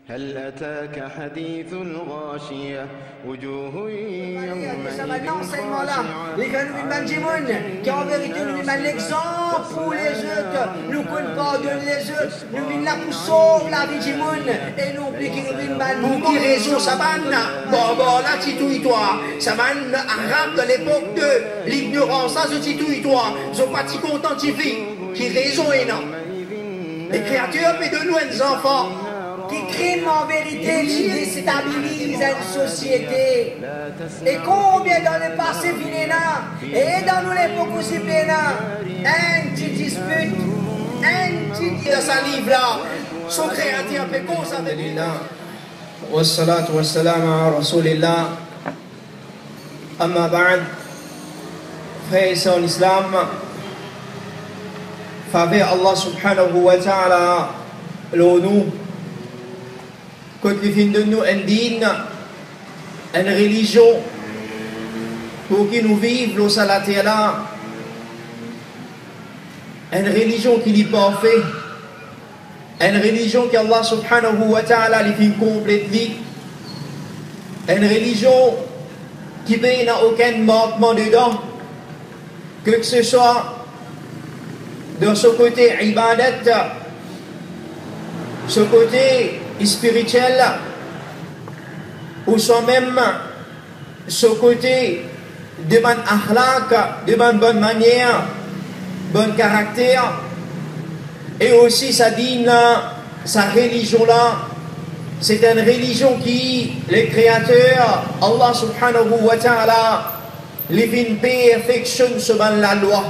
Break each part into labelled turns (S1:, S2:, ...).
S1: هل أتاك حديث الغاشية وجوه يومئذ خاشعة
S2: qui en vérité nous donne l'exemple pour les autres, nous pardonne les autres, nous venons là pour sauver la vie du monde et nous qui nous venons pour qui raison ça va bon là titouille-toi ça va arabe de l'époque de l'ignorance ça se titouille-toi ils sont pas si contents qui raison est non les créatures mais de nous les enfants qui crime en vérité, qui déstabilise une société. Et combien dans le passé là, et dans nous l'époque aussi là, un petit dispute, un petit de sa livre là, son créateur fait cause avec lui là.
S3: Wassalatu wassalamu ala rasulillah. Amma ba'd, frères et sœurs en islam, faveur Allah subhanahu wa ta'ala l'onu. Quand les filles de nous indignent une religion pour qui nous vivons au Salatela, une religion qui est parfaite, une religion qui Allah subhanahu wa ta'ala les fait complètement, une religion qui n'a aucun manquement dedans, que ce soit de ce côté ibadat, ce côté spirituel ou soit même ce côté de bonne akhlaq, de bonne manière, bon caractère et aussi sa dîne, sa religion là c'est une religion qui les créateurs Allah subhanahu wa ta'ala les vins perfectionne sur la loi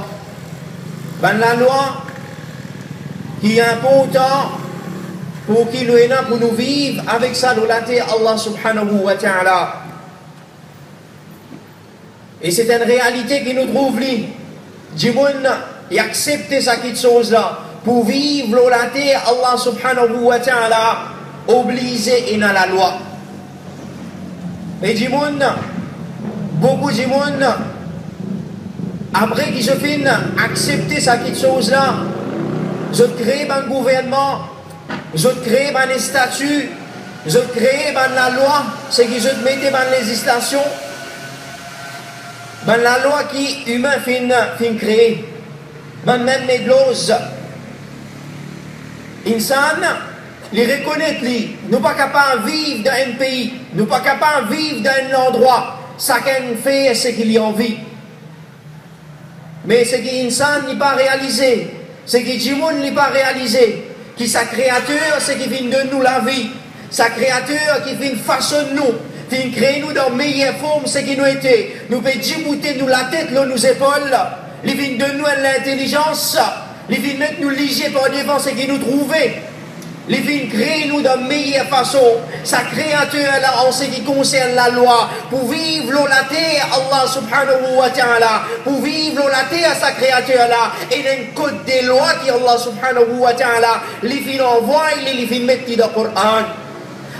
S3: qui est important pour qu'il nous ait pour nous vivre avec ça dans la terre Allah subhanahu wa ta'ala. Et c'est une réalité qui nous trouve là. Djimoun, il accepte cette chose-là pour vivre dans la terre Allah subhanahu wa ta'ala obligé dans la loi. Et Djimoun, beaucoup Djimoun, après qu'ils se finissent accepter cette chose-là, je crée un gouvernement. Je crée des statuts, je crée la loi, c'est que je mette dans les législation, dans la loi qui humain fin créer, dans même les lois. Insan, les reconnaître, nous pas capables de vivre dans un pays, nous pas capables de vivre dans un endroit, chacun fait ce qu'il y a envie. Mais ce que Insan n'est pas réalisé, ce que Jimoun n'est pas réalisé, qui sa créature, c'est qui vient de nous la vie. Sa créature qui vient façonner nous, vient créer nous dans meilleure forme, c'est qui nous était. Nous peut djibouter nous la tête, nous épaules. Il vient de nous l'intelligence. Il vient mettre nous liger par devant, c'est qui nous trouvait. Il vient créer nous dans meilleure façon. Sa créature là, en ce qui concerne la loi, pour vivre la terre, Allah subhanahu wa ta'ala, pour vivre la terre, sa créature là, et un code des lois qui Allah subhanahu wa ta'ala, il vient envoyer, il vient mettre dans le Coran.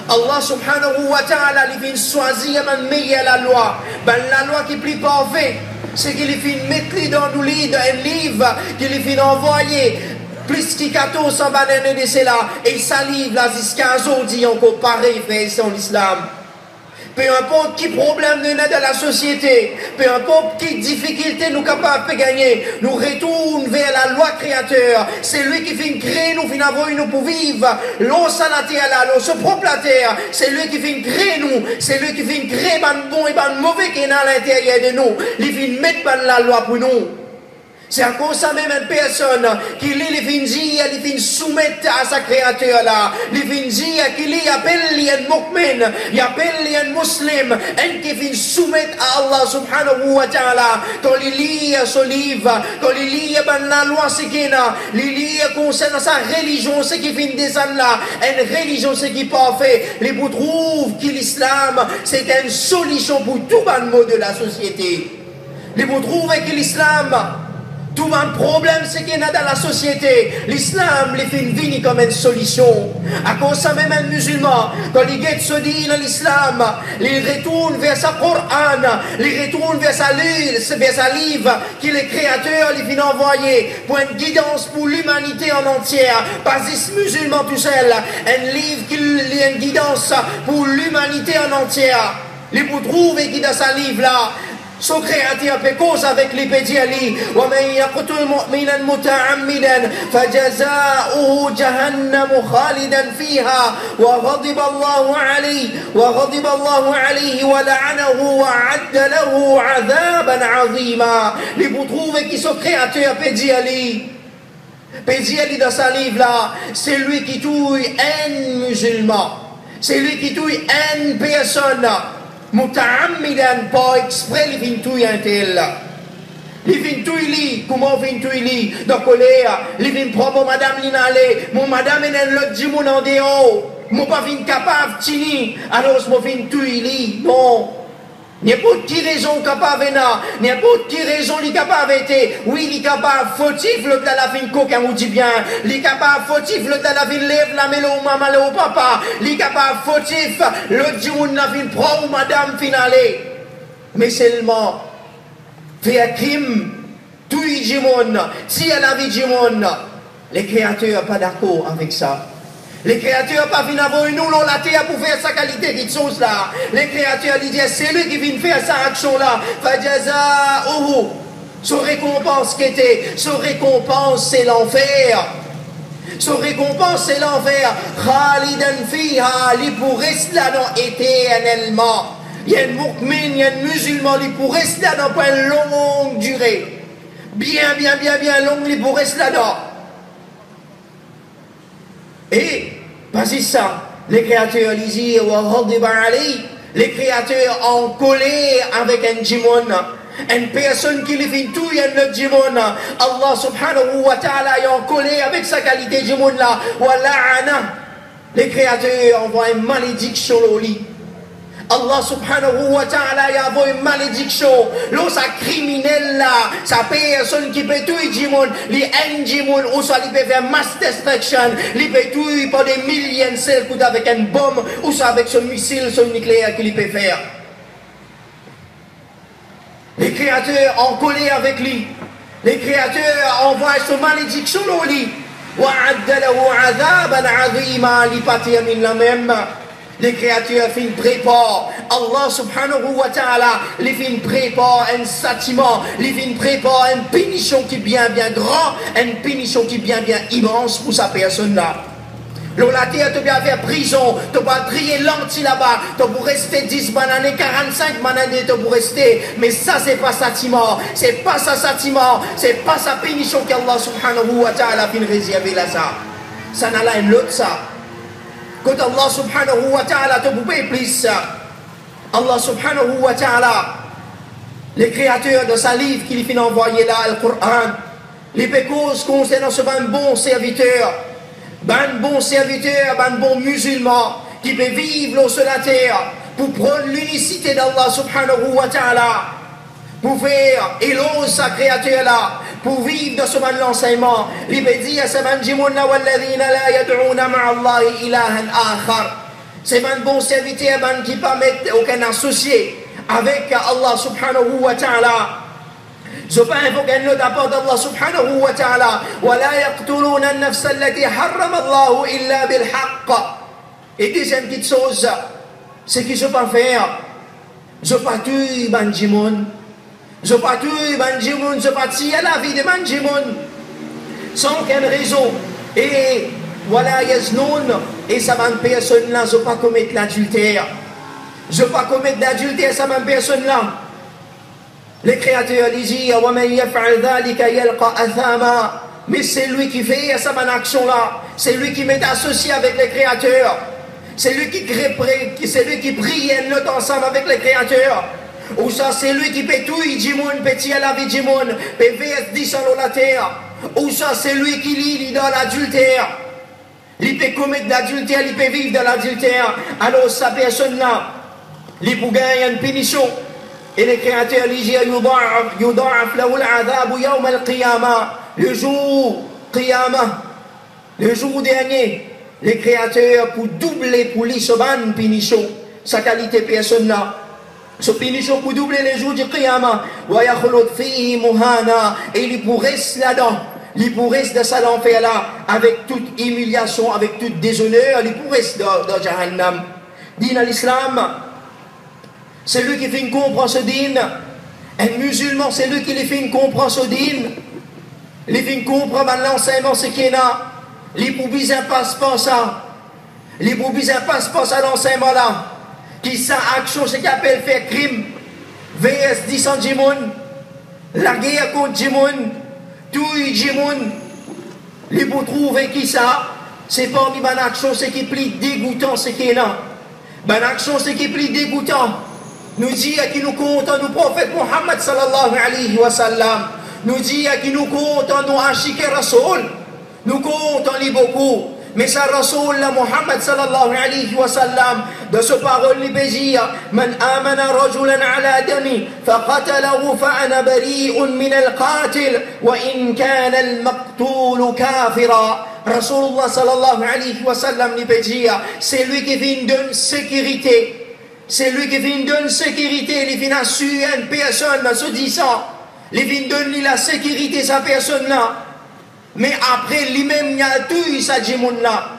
S3: Allah subhanahu wa ta'ala, il vient choisir la meilleure la loi qui est plus parfaite, c'est qu'il vient mettre dans nous dans un livre, qu'il vient envoyer. Plus qui 1400 bananes de cela, et salive là jusqu'à aujourd'hui encore pareil, frère, c'est en islam. Peu importe qui problème nous a dans la société, peu importe qui difficulté nous capables de gagner, nous retournons vers la loi créateur. C'est lui qui vient créer nous, vient avoir nous pour vivre. L'eau salée là, l'eau se propre la terre. C'est lui qui vient créer nous, c'est lui qui vient créer ban bon et ban mauvais qui est à l'intérieur de nous. Il vient mettre la loi pour nous. C'est à cause de même une personne qui les vient dire, il vient soumettre à sa créature là. Il vient dire qu'il appelle un mu'min, il appelle un musulman, et qui vient soumettre à Allah subhanahu wa ta'ala. Quand il lit ce livre, quand il lit la loi sikina, il lit concernant sa religion, ce qui vient descendre là, une religion ce qui est parfait. Il vous trouve que l'islam c'est une solution pour tout le monde de la société. Il vous trouve que l'islam Tout un problème, c'est qu'il y en a dans la société. L'islam, les fait venir comme une solution. À cause ça même un musulman, quand il guette se dit dans l'islam, il retourne vers sa Coran, il retourne vers sa livre, qui les créateurs lui viennent envoyer pour une guidance pour l'humanité en entière. Pas juste musulman tout seul, un livre qui est une guidance pour l'humanité en entière. Il peut trouver qui dans sa livre là. Son créateur fait cause avec les pédiali. وَمَنْ يَقْتُلْ مُؤْمِنًا مُتَعَمِّدًا فَجَزَاؤُهُ جَهَنَّمُ خَالِدًا فِيهَا وَغَضِبَ اللَّهُ عَلَيْهِ وَلَعَنَهُ وَأَعَدَّ لَهُ عَذَابًا عَظِيمًا. Les vous trouvez qui son créateur pédiali. Pédiali dans sa livre là, c'est lui qui touille un musulman. C'est lui qui touille une personne. Muta'ammidan, pas exprès, il vient tout un tel. Il vient tout il, comment vient tout il? Donc, il vient prendre madame l'inale, mon madame est dans l'autre mon en dehors. Mon pas vient capable de tenir, alors je viens tout il. Non. N'importe qui raison capable de n'importe qui raison il capable été. Oui, il est capable fautif, le de la fin coquin ou dit bien. Il est capable fautif, le de la fin lève la mélo maman le papa. Il est capable fautif, le dit on la fin prend ou madame finale. Mais seulement, fait un crime, tout y dit mon, si elle a vie dit mon, les créateurs pas d'accord avec ça. Les créateurs pas venir avoir une ou la terre pour faire sa qualité qui chose là. Les créateurs disent c'est lui qui vient faire sa action là. Fajaza'uhu. Son récompense qui était, son récompense c'est l'enfer. Son récompense c'est l'enfer. Khalidan fiha, li pour rester là éternellement. Il y a un mu'min, il y a un musulman, li pour rester là pour une longue durée. Bien longue, li pour rester là-dedans. Et, pas ça, les créateurs disent, les créateurs en colère avec un djimon, une personne qui les fait tout, il y a le djimon. Allah subhanahu wa ta'ala est en colère avec sa qualité djimon là. Les créateurs envoient une malédiction au lit. Allah subhanahu wa ta'ala y a envoyé une malédiction. L'eau sa criminel là, sa personne qui peut tout dire les endimon ou soit il peut faire mass destruction, il peut tout pour des milliers de celles avec une bombe ou soit avec son missile, son nucléaire qu'il peut faire. Les créateurs en colère avec lui. Les créateurs envoient son malédiction au lit. وَعَدَّ لَهُ عَذَابًا عَظِيمًا لِپَتِيَ مِنْ la même. Les créatures fin préparent. Allah subhanahu wa ta'ala les fin prépare un châtiment, les fin prépare une punition qui est bien grand, une punition qui est bien immense pour sa personne là. La terre te bien faire prison, tu vas trier l'anti là-bas, tu vas rester 10 bananes, 45 bananes, tu vas rester. Mais ça, c'est pas châtiment, c'est pas sa châtiment, c'est pas sa punition qu'Allah subhanahu wa ta'ala fin réserver là ça. Ça n'a là une autre ça. Quand Allah subhanahu wa ta'ala te pouvait plus, Allah subhanahu wa ta'ala, les créateurs de sa livre qu'il finit envoyer là, le Coran, les pécos concernant ce bon serviteur, bon musulman, qui peut vivre sur la terre, pour prendre l'unicité d'Allah subhanahu wa ta'ala, pour faire éloge sa créature là, pour vivre dans ce bon l'enseignement. Il peut dire, c'est un jimouna walladhina la yad'una ma'allahi ilahan akhar. C'est un bon serviteur qui ne permet aucun associé avec Allah subhanahu wa ta'ala. Je peux invoquer un autre apport d'Allah subhanahu wa ta'ala. وَلَا يَقْتُلُونَ النَّفْسَ الَّتِي حَرَّمَ اللَّهُ إِلَّا بِالْحَقِّ. Et deuxième petite chose, c'est que je peux faire. Je peux tuer Banjimoun. Je peux tuer Banjimoun. Je peux tirer la vie de Banjimoun. Sans aucune raison. Et voilà, yaznoun. Et ça m'a personne là. Je peux pas commettre l'adultère. Je peux pas commettre l'adultère, ça m'a personne là. Les créateurs disent, mais c'est lui qui fait cette action là, c'est lui qui m'est associé avec les créateurs, c'est lui qui crée, c'est lui qui prie et note ensemble avec les créateurs, ou ça c'est lui qui peut tout, Jimoun, petit à la vie Jimoun, PVS 10 sur la terre, ou ça c'est lui qui lit dans l'adultère, il peut commettre l'adultère, il peut vivre dans l'adultère, alors sa personne là, il peut gagner une punition. Et les créateurs disent yudha'af lahu al-'adhabu yawm al-qiyamah, le jour qiyamah, le jour dernier, les créateurs pour doubler pour lui ce ban punition, sa qualité personne là. Ce punition pour doubler les jours du qiyamah, wa yakhlud fihi muhana, et il pourrait rester là-dedans. Il pourrait rester dans cet enfer-là, avec toute humiliation, avec tout déshonneur, il pourrait rester dans Jahannam. Din à l'islam, c'est lui qui fait une comprendre ce din. Un musulman, c'est lui qui les fait une comprendre ce din. Il fait une comprendre l'enseignement, ce qu'il y a. Il pour bizarre passe pas ça. Il pour bizarre passe pas ça l'enseignement-là. Qui ça action, ce qu'il appelle faire crime. VS 10 ans Jimoun. La guerre contre Jimoun. Tout Jimoun. Il pour trouver qui ça. C'est parmi mon action, ce qui est plus dégoûtant, ce qui est là. Mon action, ce qui est plus dégoûtant. Nous dit à qui nous compte nous prophète Muhammad sallallahu alayhi wa sallam. Nous dit à qui nous compte nous Ashik Rasoul. Nous comptons les beaucoup. Mais ça Rasoul Muhammad sallallahu alayhi wa sallam, de ce parole il peut dire Man amana rajulan ala dami faqatalahu fa'ana bari'un min al-qatil wa in kana al-maqtul kafira. Rasulullah sallallahu alayhi wa sallam il peut dire c'est lui qui vient donner sécurité. C'est lui qui vient donner sécurité, il vient assurer une personne en se disant, il vient donner la sécurité à sa personne-là. Mais après, lui-même, il a tout ça dit là.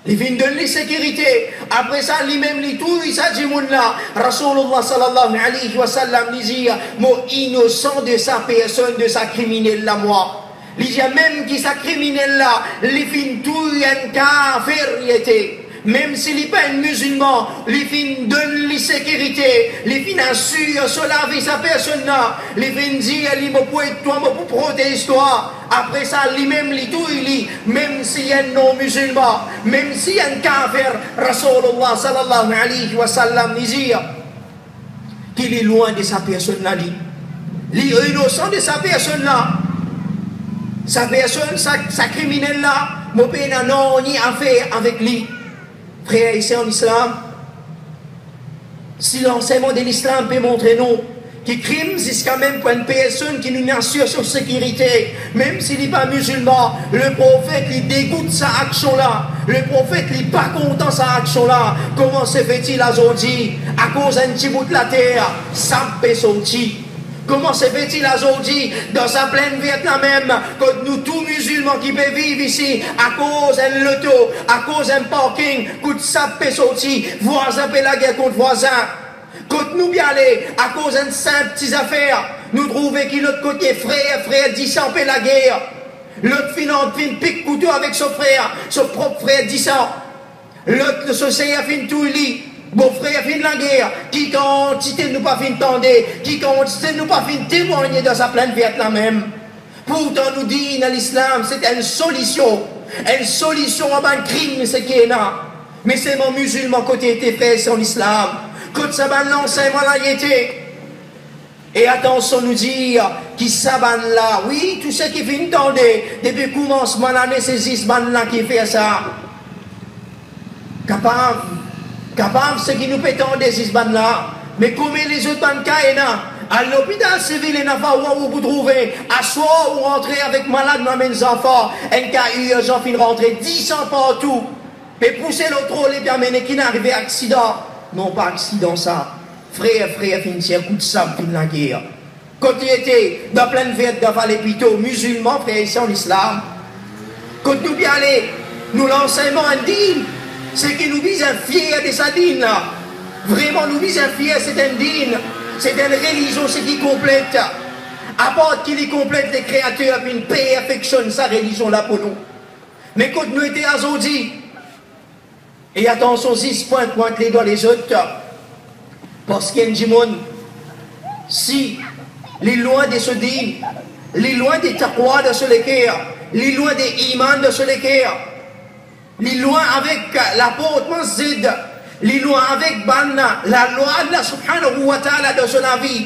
S3: Il vient donner la sécurité. Après ça, lui-même, il tout ça dit là. Rasulullah sallallahu alayhi wa sallam dit, moi innocent de sa personne, de sa criminelle là, moi. Il dit, même qui sa criminelle là, il vient tout un kafir. Même s'il n'est pas un musulman, il fin donne la sécurité, il fin assure sur la vie sa personne là, il fin dire, il me peut toi, me protéger toi. Après ça, lui-même, il tout, il même s'il y a un non-musulman, même s'il y a un kafir, Rasulullah sallallahu alayhi wa sallam, il dit qu'il est loin de sa personne là, il est innocent de sa personne là. Sa personne, sa criminelle là, mon père n'a ni affaire avec lui. Frères ici en islam, si l'enseignement de l'islam peut montrer nous, qui crime, c'est quand même pour une personne qui nous assure sur sécurité, même s'il n'est pas musulman, le prophète il dégoûte sa action-là, le prophète il n'est pas content sa action-là. Comment se fait-il aujourd'hui, à cause d'un petit bout de la terre, ça peut sortir? Comment se fait-il aujourd'hui, dans sa pleine Vietnam même, que nous tous musulmans qui peuvent vivre ici, à cause d'un loto, à cause d'un parking, coup de ça peut sortir, voisin peut la guerre contre voisin. Quand nous bien aller, à cause d'un simple petite affaire, nous trouvons que l'autre côté frère 10 ans peut la guerre. L'autre fin pique couteau avec son frère, son propre frère 10 ans. L'autre, le société a fin tout lit. Bon frère, fin de la guerre, qui quantité nous pas fin tendre, qui quantité nous pas fin témoigner dans sa pleine Vietnam même. Pourtant nous dit dans l'islam, c'est une solution à un crime, ce qui est là. Mais c'est mon musulman côté était fait sur l'islam, quand ça va l'enseignement là y était. Et attention nous dire, qui ça va là, oui, tout ce qui vient tendre, depuis le commencement de l'année, c'est 6 ban là qui fait ça. Capable, ce qui nous pétend des 6 ban là, mais comme les autres ban à l'hôpital civil, il n'a pas où vous trouvez, à soir ou rentrer avec malade, m'amène les enfants, un cas urgent, fin rentrer 10 ans partout, et pousser l'autre, les bien mener qui n'arrive à accident. Non, pas accident ça. Frère, fin coup de sable, fin la guerre. Quand il était dans pleine fête devant les hôpitaux musulmans, frère, ici en islam, quand nous bien aller, nous l'enseignement indigne, c'est que nous visons fiers de sa dîne là. Vraiment, nous visons fiers, c'est un dîne. C'est une religion, c'est qui complète. À part qu'il y complète les créateurs, puis une perfectionne sa religion là pour nous. Mais quand nous étions à Zodi, et attention, 6 points pointe les doigts les autres, parce qu'il y a un jimon, si les lois de ce dîne, les lois des taqwa de ce l'équerre, les lois des imans de ce l'équerre, les lois avec l'apôtre Masjid, les lois avec Banna, la loi de la subhanahu wa ta'ala de son avis.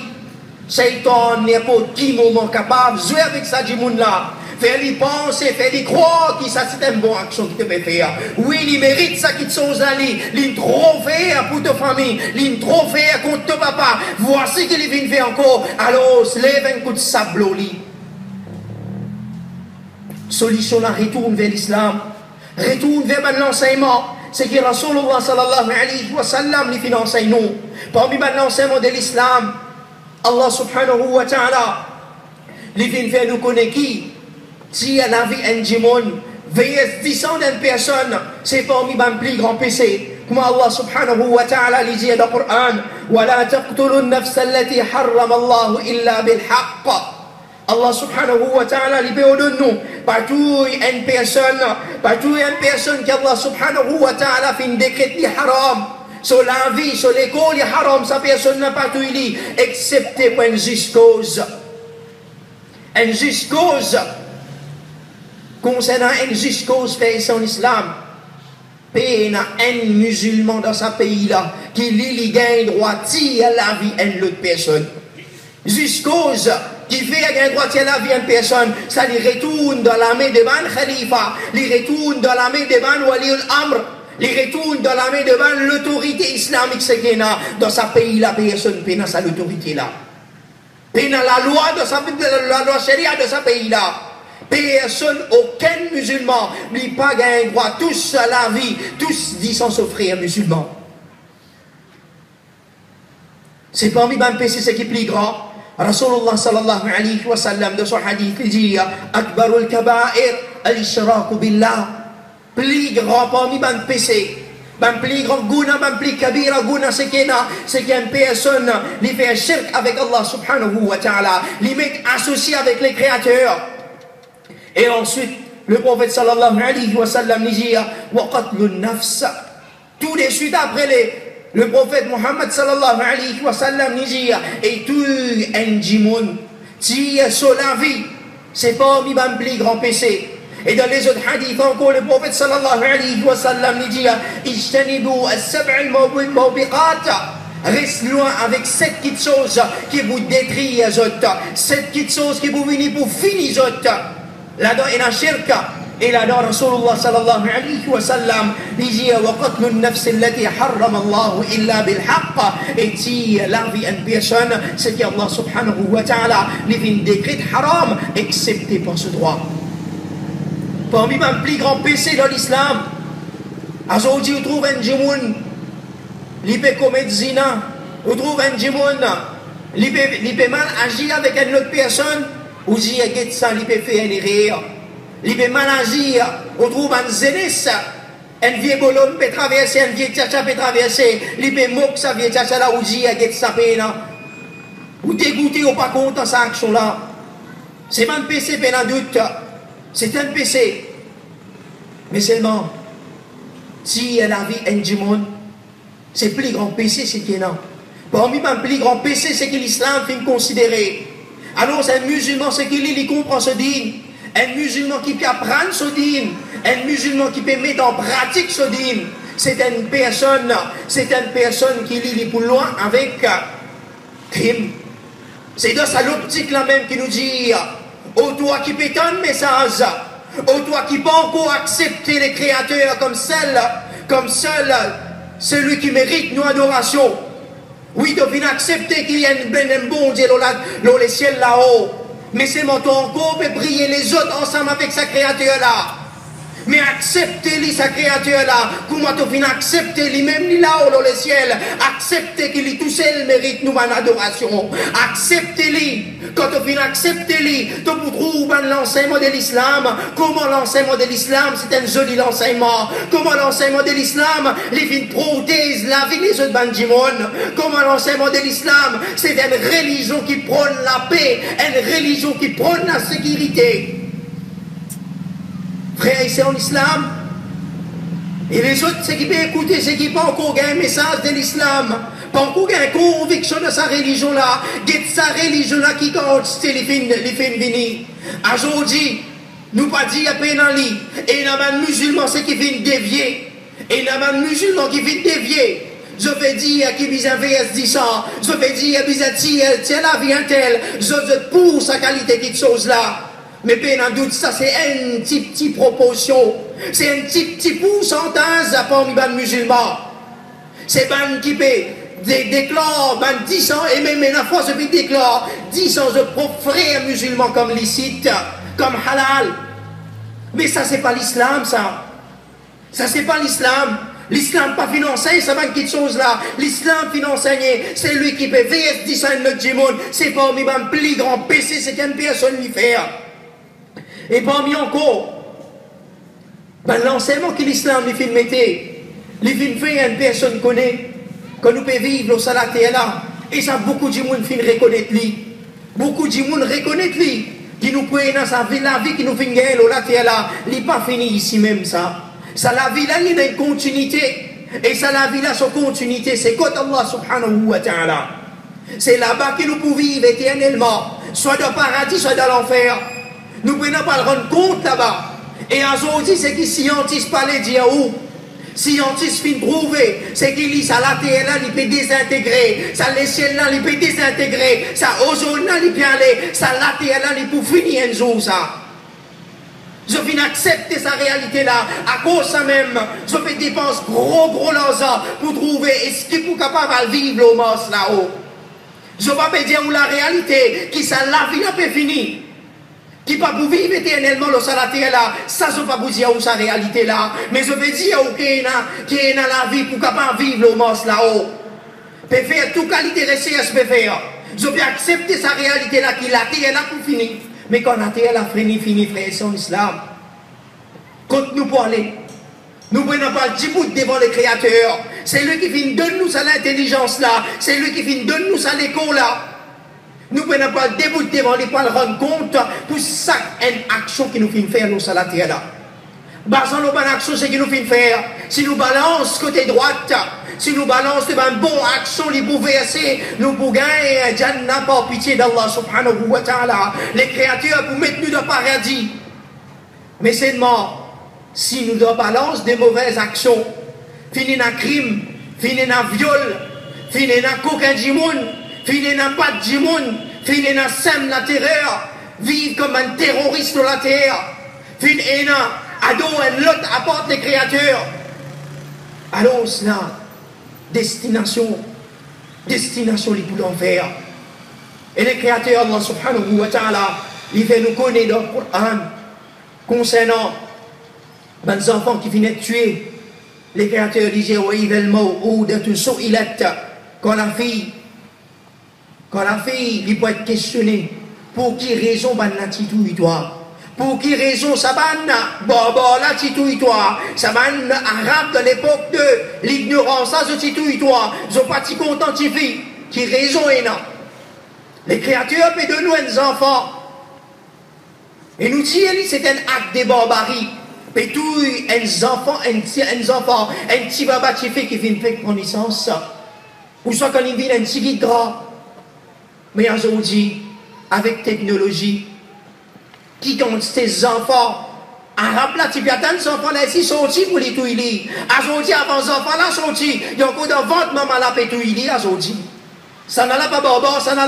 S3: Shaitan n'est pas qui moment capable de jouer avec ça, Jimoun là. faire les penser, faire les croire que ça c'est une bonne action que tu peux faire. Oui, il mérite ça qui te sont allés, il trop faire pour ta famille, il trop faire contre ton papa. Voici qu'il vient faire encore. Alors, se lève un coup de sable au lit. Solution là, retourne vers l'islam, retourne vers l'enseignement. C'est que Rasulullah sallallahu alayhi wa sallam les enseigne nous. Parmi l'enseignement de l'islam, Allah subhanahu wa ta'ala les vient faire nous connaître qui. Si la vie en Jimon, veillez disant d'une personne, c'est parmi les plus grands péchés. Comme Allah subhanahu wa ta'ala lui dit dans le Coran, وَلَا تَقْتُلُوا النَّفْسَ الَّتِي حَرَّمَ اللَّهُ إِلَّا بِالْحَقِّ. Allah subhanahu wa ta'ala lui donne nous, partout une personne qu'Allah subhanahu wa ta'ala fait un décret qui haram. Sur la vie, sur l'école, il haram, sa personne n'a pas tout il excepté pour une juste cause. Une juste cause. Concernant une juste cause fait en islam, il y a un musulman dans ce pays-là qui lui gagne droit à la vie d'une autre personne. Juste cause qui fait gagne droit à la vie d'une personne, ça lui retourne dans la main de ban Khalifa, lui retourne dans la main de ban Wali al-Amr, lui retourne dans la main de ban l'autorité islamique dans ce pays-là, personne n'a sa autorité-là. Il y a la loi la loi sharia de ce pays-là. Personne, aucun musulman, n'a pas gagné droit, tous à la vie, tous disent sans s'offrir musulmans. C'est parmi les péchés ce qui est plus grand. Rasulullah sallallahu alayhi wa sallam de son hadith, il dit Akbarul kaba'ir al-ishraku billah. Plus grand parmi les péchés. Le plus grand guna, le plus kabira guna, c'est qu'il y a une personne qui fait un shirk avec Allah subhanahu wa ta'ala, qui met associé avec les créateurs. Et ensuite, le prophète sallallahu alayhi wa sallam dit wa qatlun nafs. Tout de suite après le prophète Muhammad sallallahu alayhi wa sallam dit et tout un jimoun, si sur la vie, c'est parmi les plus grands péchés. Et dans les autres hadiths encore, le prophète sallallahu alayhi wa sallam dit ijtanibu as-sab'a al-mawbiqat. Reste loin avec 7 petites choses qui vous détruisent les autres, 7 petites choses qui vous viennent pour finir les autres. Là-dedans, il y a un shirk. Et là-dedans, Rasulullah sallallahu alayhi wa sallam dit وَقَتْلُ النَّفْسِ الَّتِي حَرَّمَ اللَّهُ إِلَّا بِالْحَقِّ. Et si la vie d'une personne, c'est qu'Allah subhanahu wa ta'ala lui vient décret haram, excepté pour ce droit. Parmi les plus grands péchés dans l'islam, aujourd'hui, on trouve un djimoun, il peut commettre zina, on trouve un djimoun, il peut mal agir avec une autre personne, ou dit que ça, il peut faire une erreur, il peut mal agir, on trouve un zénès, un vieux bolon peut traverser, un vieux tchacha peut traverser, il peut moquer sa vieille tchacha là, ou dit que ça peut là, ou dégoûter ou pas content sa action là. C'est pas un péché, pas un doute. C'est un péché. Mais seulement, si la vie est un djimoun, c'est le plus grand péché, c'est qu'il y a. Parmi les plus grands péchés, c'est que l'islam fait considérer. Alors, c'est un musulman, c'est qu'il comprend ce dîme. Un musulman qui peut apprendre ce dîme. Un musulman qui peut mettre en pratique ce dîme. C'est une personne qui lit pour loin avec crime. C'est dans sa l'optique là même qui nous dit. Ô toi qui pétons un message, ô toi qui pas encore accepter les créateurs comme seul, celui qui mérite nos adorations. Oui, tu viens accepter qu'il y a un bon Dieu dans les ciels là-haut. Mais c'est mon tour encore pour briller les autres ensemble avec sa créature là. Mais acceptez-les, sa créature-là. Comment tu viens accepter les même là-haut dans le ciel. Acceptez qu'il tout seul mérite nous en adoration. Acceptez-les. Quand tu viens accepter-les, tu trouves l'enseignement de l'islam. Comment l'enseignement de l'islam, c'est un joli enseignement. Comment l'enseignement de l'islam, les vins protègent la vie des autres bandimons. Comment l'enseignement de l'islam, c'est une religion qui prône la paix, une religion qui prône la sécurité. Frère, c'est en islam. Et les autres, c'est qui peuvent écouter, c'est qui n'ont pas encore un message de l'islam. Pas encore une conviction de sa religion-là. De sa religion-là qui compte, c'est les fins venir. Aujourd'hui, nous pas dire après dans lit. Et il y a un musulman, c'est qui vient dévier. Et il y a un musulman qui vient dévier. Je vais dire qu'il vise un VS 10 ans. Je vais dire qu'il vise la vie un tel. Je pour sa qualité de chose là. Mais bien en doute, ça c'est une petite proportion. C'est un petit pourcentage parmi les musulmans. C'est ban qui déclare 10 ans, et même la fois, je déclare 10 ans de propres frères musulmans comme licite, comme halal. Mais ça, c'est pas l'islam, ça. Ça, c'est pas l'islam. L'islam pas financé, ça va quelque chose là. L'islam financé, c'est lui qui peut veiller 10 ans notre monde. C'est parmi les plus grands péchés, c'est qu'une personne lui fait. Et parmi encore, l'enseignement que l'islam lui fait mettre, lui fait une personne connaît, que nous pouvons vivre au salat et là. Et ça, beaucoup de monde fin reconnaître lui. Beaucoup de monde reconnaître lui. Qui nous peut dans sa vie, la vie qui nous fait gagner au là et là. Il n'est pas fini ici même ça. Ça, la vie là, il a une continuité. Et ça, la vie là, son continuité, c'est quand Allah subhanahu wa ta'ala. C'est là-bas que nous pouvons vivre éternellement. Soit dans le paradis, soit dans l'enfer. Nous ne pouvons pas le rendre compte là-bas. Et aujourd'hui, c'est qui scientifique pas les dire où. Scientifique fin prouvé, c'est qu'il lit ça la terre là, il peut désintégrer. Ça les ciels là, il peut désintégrer. Ça ozone là, il peut aller. Ça la terre là, il peut finir un jour ça. Je viens accepter sa réalité là, à cause de ça même, je fais dépenser gros l'argent pour trouver est-ce qu'il est capable de vivre au mars là-haut. Je ne vais pas dire où la réalité, qui ça la vie là peut finir, qui ne peut pas vivre éternellement le salaire là, ça je ne vais pas vous dire où sa réalité là, mais je vais dire où qui est dans la vie pour capable vivre au mars là-haut. Peut faire toute qualité de recherche, peut faire. Je vais accepter sa réalité là, qui la terre là pour finir. Mais quand la terre a fini, frère, son islam. Quand nous parlons, nous prenons pas le bout devant le Créateur. C'est lui qui donne nous ça l'intelligence là. C'est lui qui donne nous ça l'écho là. Nous prenons pas le debout devant les pas le rendre compte pour chaque action qui nous fait faire nous ça la terre là. Basant nos bonnes actions, c'est qui nous fait faire. Si nous balance côté droite, si nous balance devant une bonne action, les pouvons verser, nous pouvons gagner un Jannah par pitié d'Allah subhanahu wa ta'ala. Les créatures pour mettre nous dans le paradis. Mais seulement, si nous nous balance des mauvaises actions, finir dans crime, finir dans viol, finir dans coquin du monde, finir dans pas du monde, finir dans sème la terreur, vivre comme un terroriste sur la terre, finir dans ado et l'autre apporte les créatures. Alors cela, destination les pour l'enfer. Et les créateurs, Allah subhanahu wa ta'ala, il fait nous connaître dans le Coran concernant les enfants qui viennent tuer. Les créateurs disaient quand la fille, il peut être questionné pour qui raison la titouille toi. Pour qui raison ça la titouille-toi. Ça arabe de l'époque de l'ignorance, ça se titouille-toi. Je ne suis pas si content qui raison est là. Les créatures peuvent de nous des enfants. Et nous disons c'est un acte de barbarie. Et tout un enfant, un petit baba qui vient faire connaissance. Ou soit quand il vient un petit guide gras. Mais aujourd'hui, avec technologie, qui compte ces enfants arabes là, tu peux attendre ces enfants là ici sortis pour les touiller. Aujourd'hui, avant ces enfants là sortis, il y a encore de vente maman là pour touiller aujourd'hui. Ça n'a pas barbare, ça n'a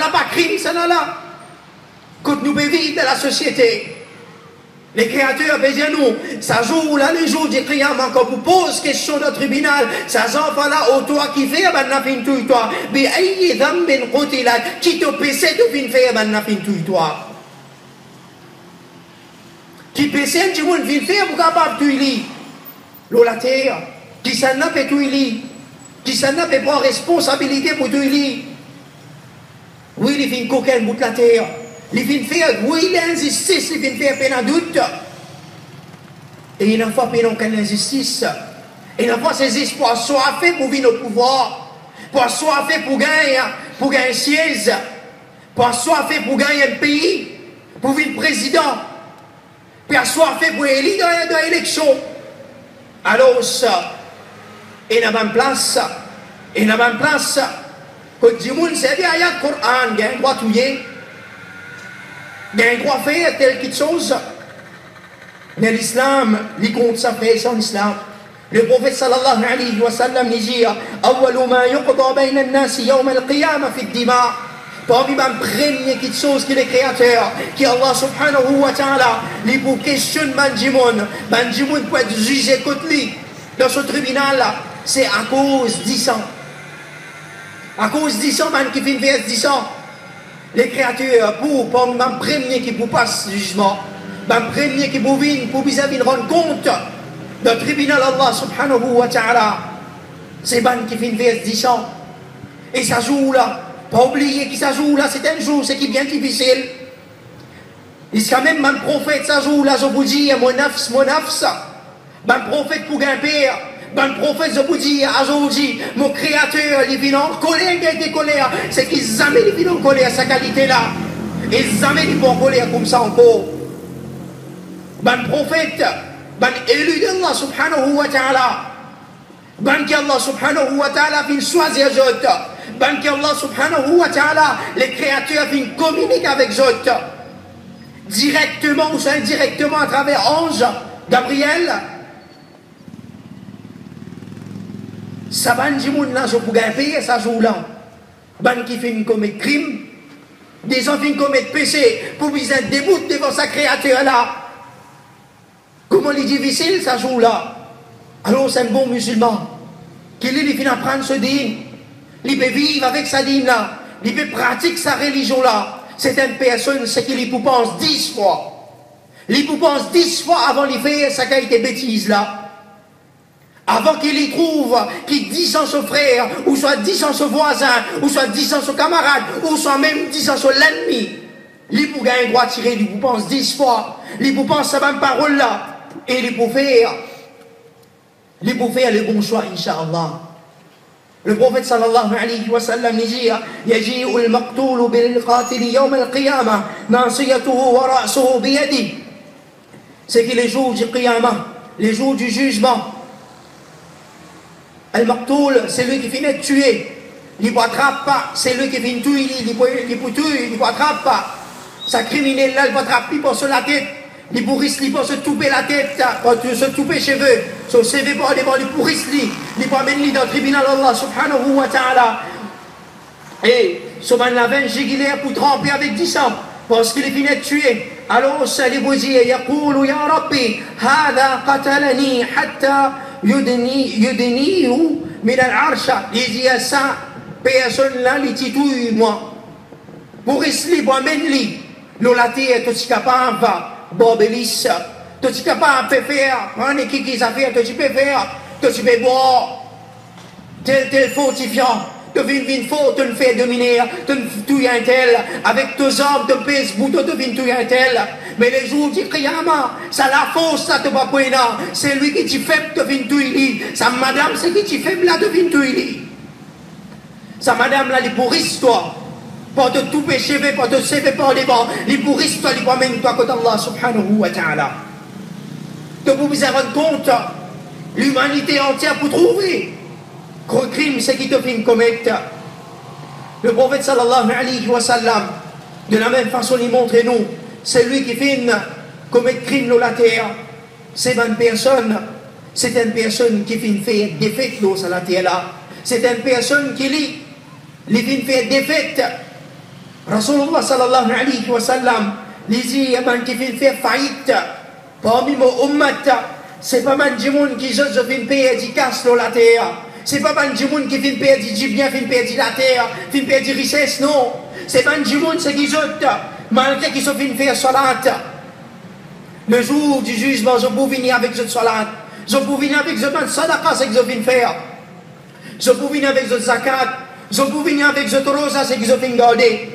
S3: pas crime, ça n'a là. Quand nous vivons dans la société, les créateurs disent nous, ça joue là les jours du client, quand vous posez question de tribunal, ces enfants là, au toi qui fait, ben n'a fin tout toi. Mais aïe, dame ben côté là, qui te pèse de fin faire, ben n'a fin tout toi. Qui pèse du monde vient faire pour capable de tuer. La terre, qui s'en a fait tuer, qui s'en a fait prendre responsabilité pour tuer. Oui, il fait coquin bout de la terre. Il vient faire, oui, l'injustice, il vient faire peine à doute. Et il n'a pas peine aucune injustice. Il n'a pas ces espoirs soifés pour vivre au pouvoir, pour soifés pour gagner un siège, pour soifés pour gagner un pays, pour vivre président, pour soifés pour élire dans l'élection. Alors ça, il n'a pas de place, quand du monde c'est derrière le Coran, il y a un droit touillé. Il y a un droit faire telle quelque chose. Mais l'islam, il compte sa fait son islam. Le prophète sallallahu alayhi wa sallam dit: Awwalu ma yuqda bayna an-nas yawm al-qiyamah fi ad-dima. parmi les premières choses qui est créateur, qui Allah subhanahu wa ta'ala, il pour questionner Banjimoun pour être jugé contre lui dans ce tribunal là, c'est à cause du sang. À cause du sang, man qui fait une verse du sang. Les créatures, parmi les premiers qui pour passer le jugement, les premiers qui pour venir, pour bien rendre compte dans le tribunal Allah subhanahu wa ta'ala, c'est ban qui fait une verse du sang. Et ça joue là. Pas oublier qui ça joue là, c'est un jour, c'est qui est bien difficile. Il y a même un prophète, ça joue là, je vous dis, mon nafs, un prophète pour un père, un prophète, je vous dis, aujourd'hui, mon créateur, il vient en colère, il était colère, c'est qu'il jamais il vient en colère, sa qualité là. Et jamais il vient en colère comme ça encore. Un prophète, un élu d'Allah subhanahu wa ta'ala, un qui Allah subhanahu wa ta'ala vient choisir d'autres. Ben qu'Allah subhanahu wa ta'ala, les créatures viennent communiquer avec eux, directement ou indirectement à travers ange, Gabriel. Ça ban jimoun là, je peux gagner, ça joue là. Ben qui fait commettre crime, des gens viennent commettre péché, pour qu'ils aient debout devant sa créature là. Comment il est difficile, ça joue là. Alors c'est un bon musulman, qui lui vient apprendre ce dîme. Il peut vivre avec sa dîme là, il peut pratiquer sa religion là. C'est une personne, c'est qu'il y pense 10 fois. Il pense 10 fois avant de faire sa qualité bêtise là. Avant qu'il y trouve, qu'il dise à son frère, ou soit 10 à son voisin, ou soit 10 à son camarade, ou soit même 10 à son l'ennemi. Il peut gagner droit tirer, il pense 10 fois. Il peut penser à même parole là. Et il peut faire le bon choix, Inch'Allah. Le prophète sallallahu alayhi wa sallam dit يجيء المقتول بالقاتل يوم القيامة ناصيته ورأسه بيده. C'est que les jours du qiyamah, les jours du jugement, Al-Maqtoul, c'est lui qui finit de tuer. Il ne attrape pas, c'est lui qui finit de tuer, il ne tuer, il ne attrape pas. Sa criminel là, il ne attrape pas sur la tête. Il pourrisse, il peut se touper la tête, se touper les cheveux, se séver par devant, il pourrisse, il peut amener dans le tribunal Allah subhanahu wa ta'ala. Et ce man la veine jiguilaire pour tremper avec 10 ans, parce qu'il est fini de tuer. Alors ça lui vous dit, يقول يا ربي هذا قتلني حتى يدنيه من العرش. Il dit à ça, personne là, il titouille moi. Pourrisse, il peut amener, la terre, tout ce capable. Bobelis, tu es capable de faire, prendre qui affaires, tu peux faire, tu peux boire, tel fortifiant, tu viens fort, tu le fais dominer, tu tues un tel, avec tes armes, tu pèses bout, tu viens tuer un tel. Mais les jours du Qiyamah, ça la force, ça te va pas c'est lui qui t'y fait, tu viens tuer lui. Sa madame, c'est qui t'y fait, là, tu viens tuer lui. Sa madame, là, il pourrisse toi. Pas de tout péché, pas de séver par les bancs, les pourrissent, toi, les promènes, toi, contre Allah subhanahu wa ta'ala. De vous vous rendre compte, l'humanité entière pour trouver gros crime, c'est qui te fait commettre. Le prophète sallallahu alayhi wa sallam, de la même façon, il montre nous, c'est lui qui fait commettre crime dans la terre. C'est une personne qui fait faire défaite dans la terre là. C'est une personne qui lit, il vient faire défaite. Rasulullah sallallahu alayhi wa sallam, il dit, qui vient faire faillite parmi mon ummat, c'est pas mal de monde qui vient faire du casse dans la terre. C'est pas mal de monde qui vient faire du bien, vient faire de la terre, vient faire de richesse, non. C'est pas mal de monde qui vient malgré qu'ils sont venus faire salat. Le jour du jugement, je peux venir avec ce salat. Je peux venir avec ce sadaqa, c'est que je viens faire. Je peux venir avec ce zakat. Je peux venir avec ce rosa, c'est que je viens garder.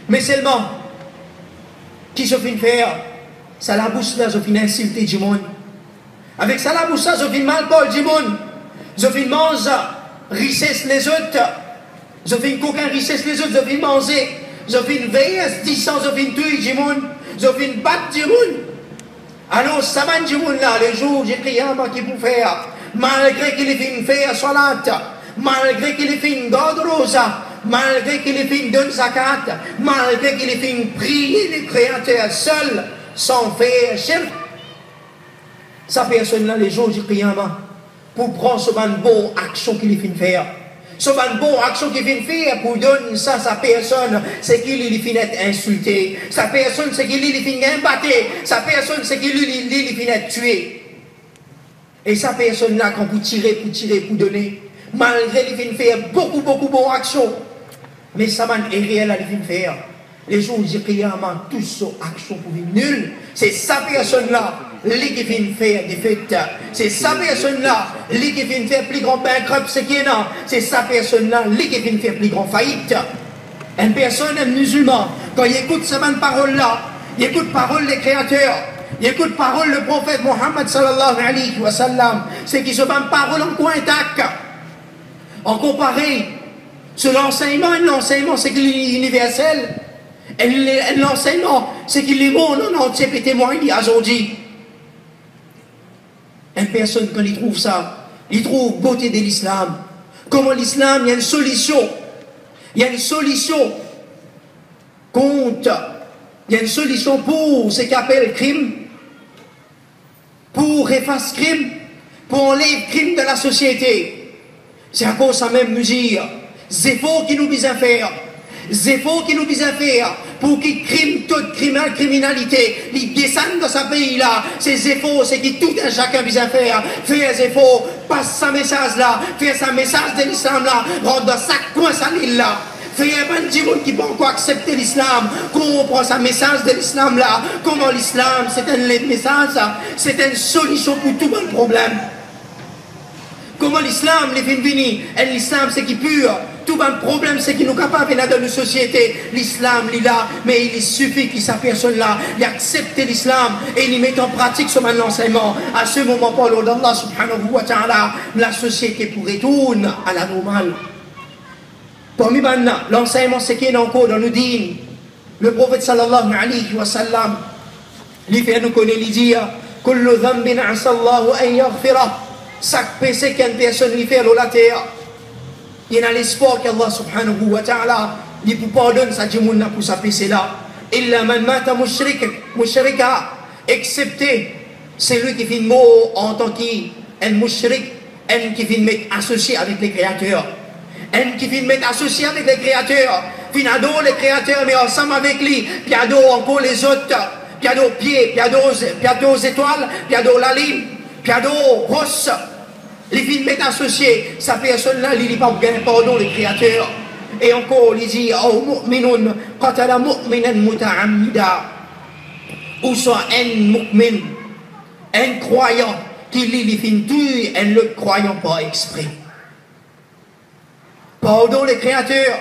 S3: Mais seulement, qui je viens faire, ça la bouche là, je viens insulter du monde. Avec ça la bouche là, je viens mal parler du monde. Je viens manger richesse les autres. Je viens qu'aucun richesse les autres, je viens manger. Je viens veiller à 10 ans, je viens tuer du monde. Je viens battre du monde. Alors, ça va du monde là, les jours, j'ai prié à qui pour faire. Malgré qu'il vienne faire salat, malgré qu'il vienne garde rosa, malgré qu'il vienne donner zakat, malgré qu'il vienne prier les créateurs seuls, sans faire shirk. Sa personne là, les jours, j'ai prié pour prendre ce bonne bonne action qu'il vienne faire. Sauf une bonne action qu'il vient faire pour donner ça à sa personne, c'est qu'il finit insulté. Sa personne, c'est qu'il finit battre. Sa personne, c'est qu'il finit tuer. Et sa personne-là, quand vous tirez, pour donner, malgré qu'il vient faire beaucoup de bonnes actions, mais ça va être réel à lui faire. Les jours où j'ai crié tous sont actions pour vivre nul. C'est sa personne-là, lui qui vient faire des fêtes. C'est sa personne-là, lui qui vient faire plus grand bankrupt, c'est qui est là. C'est sa personne-là, lui qui vient faire plus grand faillite. Une personne, un musulman, quand il écoute ces paroles-là, il écoute parole des créateurs, il écoute parole le prophète Mohammed sallallahu alayhi wa sallam, c'est qu'il se met parole en coin intact. En comparé, sur l'enseignement, c'est qu'il est universel. Et l'enseignement, c'est qu'il est bon, non, entier peut témoigner aujourd'hui. Une personne, quand il trouve ça, il trouve beauté de l'islam. Comment l'islam, il y a une solution. Il y a une solution contre, il y a une solution pour ce qu'on appelle crime, pour effacer crime, pour enlever crime de la société. C'est à cause de sa même mesure. C'est faux qui nous vise à faire. C'est faux qui nous vise à faire pour qu'il crime toute criminalité. Il descend dans ce pays-là. C'est faux, c'est qui tout un chacun vise à faire. Faire c'est faux, passe sa message là, faire sa message de l'islam là, rentre dans sa coin sa île là. Faire un petit monde qui peut encore accepter l'islam, comprendre sa message de l'islam là. Comment l'islam, c'est un message, c'est une solution pour tout bon problème. Comment l'islam, les fins venir, et l'islam c'est qui pur. Tout un problème, c'est qu'il nous capable dans une société. L'islam, il est là, mais il suffit que sa personne-là, il accepte l'islam et il met en pratique son enseignement. À ce moment, par l'ordre d'Allah subhanahu wa ta'ala, la société pourrait tourner à la normale. Parmi l'enseignement, c'est qu'il y a encore dans le dîn. Le prophète sallallahu alayhi wa sallam, il fait nous connaître, il dit, kullu dhanbin asallahu an yaghfirah. Chaque péché qu'une personne lui fait à la terre, il y a l'espoir qu'Allah subhanahu wa ta'ala lui pardonne sa djimouna pour sa péché là. Illa man mata mushrika, excepté celui qui fait mort en tant qu'un mushrik, un qui fait mettre associé avec les créateurs. Un qui fait mettre associé avec les créateurs, fin adore les créateurs mais ensemble avec lui, puis adore encore les autres, puis adore pieds, puis adore étoiles, puis adore la ligne, puis adore rosse. Les films mettent associés, sa personne-là, il n'est pas pour gagner pardon les créateurs. Et encore, il dit, oh, mu'minun, qatala mu'minan muta'ammida. Ou soit un mu'min, un croyant, qui lit les films tuent, un le croyant pas exprès. Pardon les créateurs,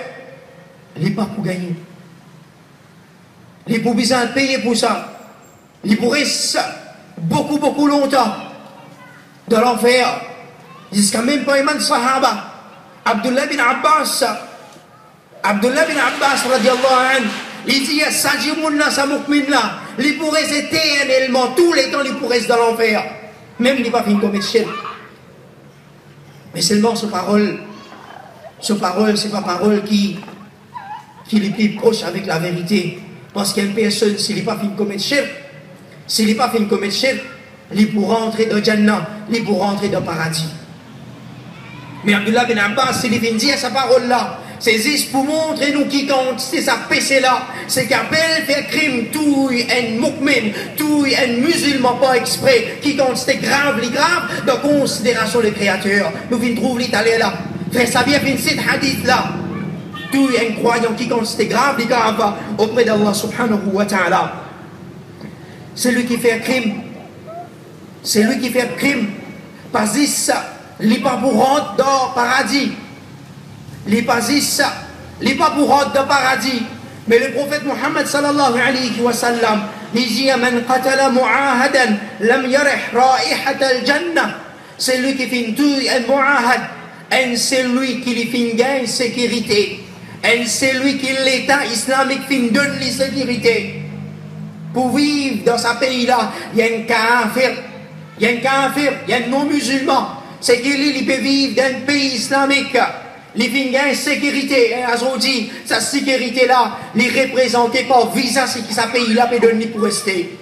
S3: il n'est pas pour gagner. Il est pour besoin de payer pour ça. Il pourrait beaucoup longtemps dans l'enfer. Jusqu'à même pas Imam Sahaba, Abdullah bin Abbas radiallahu anhu, il dit, Sajimoun sa mu'min là, il pourrait éternellement, tous les temps, il pourrait être dans l'enfer. Même il n'est pas fini comme shirk. Mais seulement ce parole, c'est pas parole qui est plus proche avec la vérité. Parce qu'une personne, s'il n'est pas fini comme shirk, il pourra entrer dans Jannah, il pourra entrer dans le paradis. Mais Abdullah bin Abbas, il vient dire sa parole-là. C'est juste pour montrer nous qui compte, c'est sa péché-là. C'est qu'appelle faire crime, tout un mu'min, tout un musulman pas exprès, qui compte, c'était grave, de considération des créateurs. Nous venons trouver l'italien là. Frère, ça vient finir cet hadith-là. Tout un croyant qui compte, c'était grave, auprès d'Allah subhanahu wa ta'ala. C'est lui qui fait crime. C'est lui qui fait crime. Pas ça. Il n'est pas pour rentrer dans le paradis. Il n'est pas pour rentrer dans le paradis. Mais le prophète Mohammed sallallahu alayhi wa sallam, il dit, man qatala mu'ahadan lam yarih ra'ihat al-jannah. C'est lui qui fait tout un mu'ahad. Et c'est lui qui lui fait gagner sécurité. Et c'est lui qui l'État islamique fait donne la sécurité. Pour vivre dans ce pays-là, il y a un kafir, il y a un non-musulman. C'est qu'il peut vivre dans un pays islamique. Il fait une sécurité. Et aujourd'hui, sa sécurité-là, il est représentée par visa, c'est que ce pays-là peut donner pour rester.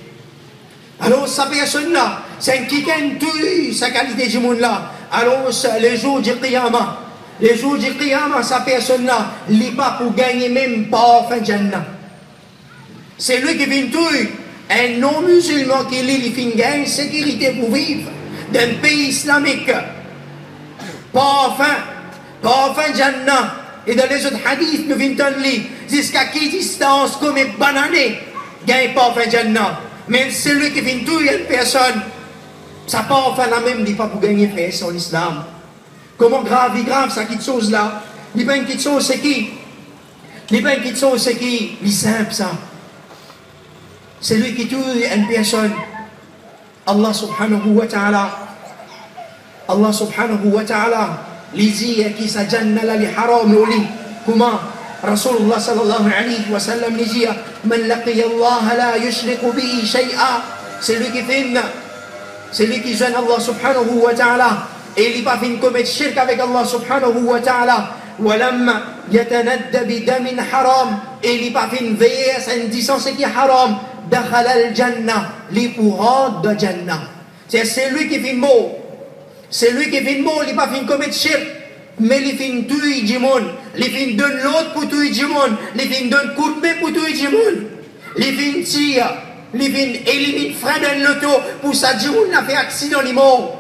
S3: Alors, sa personne-là, c'est un qui gagne toute sa qualité du monde-là. Alors, le jour du Qiyamah, Les jours du Qiyamah, sa personne-là, il n'est pas pour gagner même pas fin Jannah. C'est lui qui vient tout. Un non-musulman qui lit, il finit gagner sécurité pour vivre dans un pays islamique. Pas enfin Jannah. Et dans les autres hadiths, nous venons de lire, jusqu'à quelle distance, comme une banane, gagne pas enfin Jannah. Mais celui qui vient tout, il y a une personne, ça pas enfin la même, il n'est pas pour gagner frère sur l'islam. Comment grave, ça, cette chose-là. Il n'y a pas une petite chose, c'est qui? Il n'y a pas une petite chose, c'est qui? Il est simple, ça. C'est lui qui tue une personne. Allah subhanahu wa ta'ala. Allah subhanahu wa ta'ala. Les dit qui sa janna la li haram li. Comment? Rasulullah sallallahu alayhi wa sallam les dit Man laqiya Allah la yushriku bihi shay'a. C'est lui qui fait c'est lui qui gêne Allah subhanahu wa ta'ala. Et il n'est pas fait commettre shirk avec Allah subhanahu wa ta'ala. Walam yatanadda bidamin haram. Et il n'est pas fait veiller à une distance qui est haram. Dakhala al-jannah. Li pourra de jannah. C'est lui qui fait mot. C'est lui qui fait mot. Il n'est pas fait commettre shirk. Mais il fait tuer du monde. Il fait donner l'autre pour tuer du monde. Il fait donner coup de main pour tuer du monde. Il fait tir. Il fait éliminer frein dans l'auto. Pour ça, du monde a fait accident, il est mort.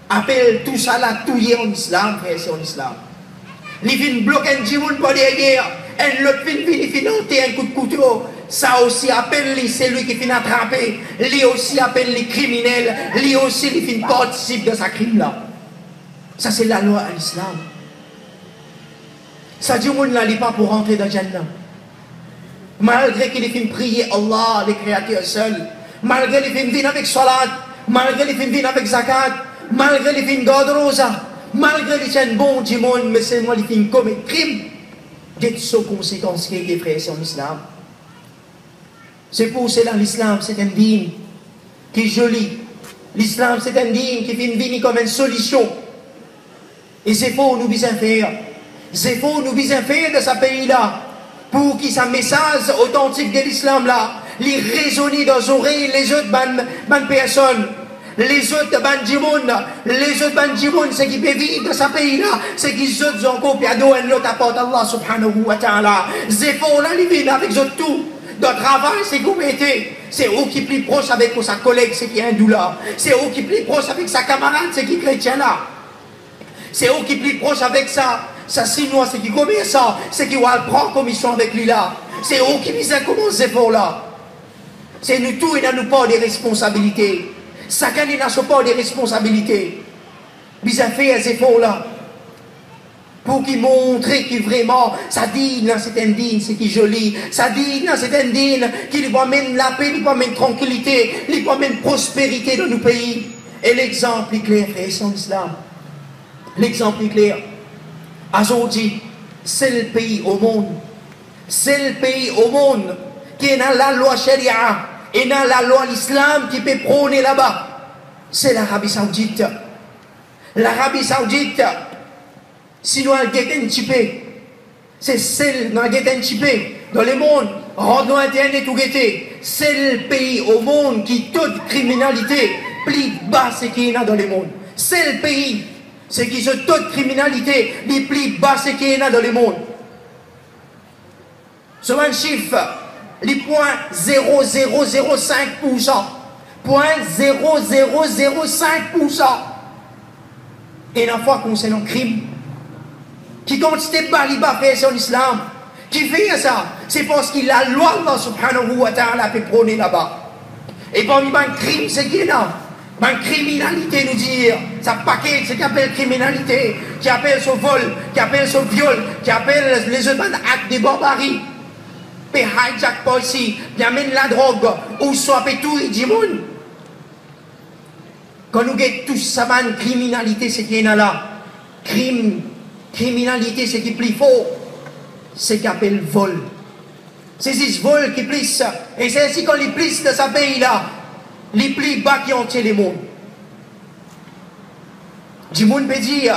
S3: Appelle tout ça là, tout y est en islam, frère, c'est en islam. Les fins bloquent un djimoun pour derrière, et l'autre fin financer un coup de couteau. Ça aussi appelle lui, c'est lui qui finit attraper. Lui aussi appelle les criminels. Lui aussi, il finit participer de sa crime là. Ça, c'est la loi à l'islam. Ça, djimoun là, il n'est pas pour rentrer dans Jannah. Malgré qu'il finit prier Allah, les créateurs seuls. Malgré qu'il finit venir avec salat. Malgré qu'il finit venir avec zakat. Malgré les films d'Odrosa, malgré les chaînes bons du monde, mais c'est moi les films comme un crime. Quelles sont les conséquences qui est frère sur l'islam? C'est pour cela l'islam, c'est un dîme qui est joli. L'islam, c'est un dîme qui vient venir comme une solution. Et c'est faux, nous besoin faire. C'est faux, nous besoin faire de ce pays-là. Pour qu'il y ait un message authentique de l'islam là, les résonner dans les oreilles, les autres bonnes personnes. Les autres bandjimoun, c'est qui peuvent vivre dans ce pays-là, c'est qu'ils autres ont copié à l'autre apporte Allah subhanahu wa ta'ala. C'est pour là, ils viennent avec eux tout. Dans le travail, c'est qu'on mettez. C'est eux qui plus proche avec sa collègue, c'est qui est hindou là. C'est eux qui plus proche avec sa camarade, c'est qui est chrétien là. C'est eux qui plus proche avec sa chinois, c'est qui commerçant, c'est qui va prendre commission avec lui là. C'est eux qui disent comment c'est pour là. C'est nous tous, et nous pas des responsabilités. Chacun n'a pas de responsabilités. Ils ont fait ces efforts-là pour qu'ils montrent que vraiment, ça dit, c'est un digne, c'est qui joli. Ça dit, c'est un digne qui lui amène la paix, lui amène tranquillité, lui amène prospérité dans nos pays. Et l'exemple est clair, frère, c'est l'islam. L'exemple est clair. Aujourd'hui, c'est le pays au monde. C'est le pays au monde qui est dans la loi sharia. Et dans la loi de l'islam qui peut prôner là-bas, c'est l'Arabie Saoudite. L'Arabie Saoudite, sinon elle guette un petit peu, c'est celle dans un petit peu, dans le monde, rendons Internet ou guetter, c'est le pays au monde qui toute criminalité plus basse qu'il y a dans le monde. C'est le pays, c'est qui se toute criminalité les plus basse qu'il y a dans le monde. Sur un chiffre, les points 0,005%. Point 0,005%. Et une fois concernant le crime, qui consiste pas l'Iba fait sur l'islam, qui fait ça, c'est parce qu'il a la loi Allah subhanahu wa ta'ala peut prôner là-bas. Et parmi les crimes, c'est qu'il y a la criminalité, nous dire, ça paquet, c'est qui appelle criminalité, qui appelle ce vol, qui appelle ce viol, qui appelle les autres actes de barbarie. Puis hijack pas ici, puis amène la drogue, ou soit puis tout, il dit moun. Quand nous avons tout ça, criminalité, c'est qu'il y a là. Criminalité, c'est qui plus fort. C'est qu'il appelle vol. C'est ce vol qui plisse. Et c'est ainsi qu'on les plisse de ce pays-là. Les plus bas qui ont tué les mondes. Du monde peut dire,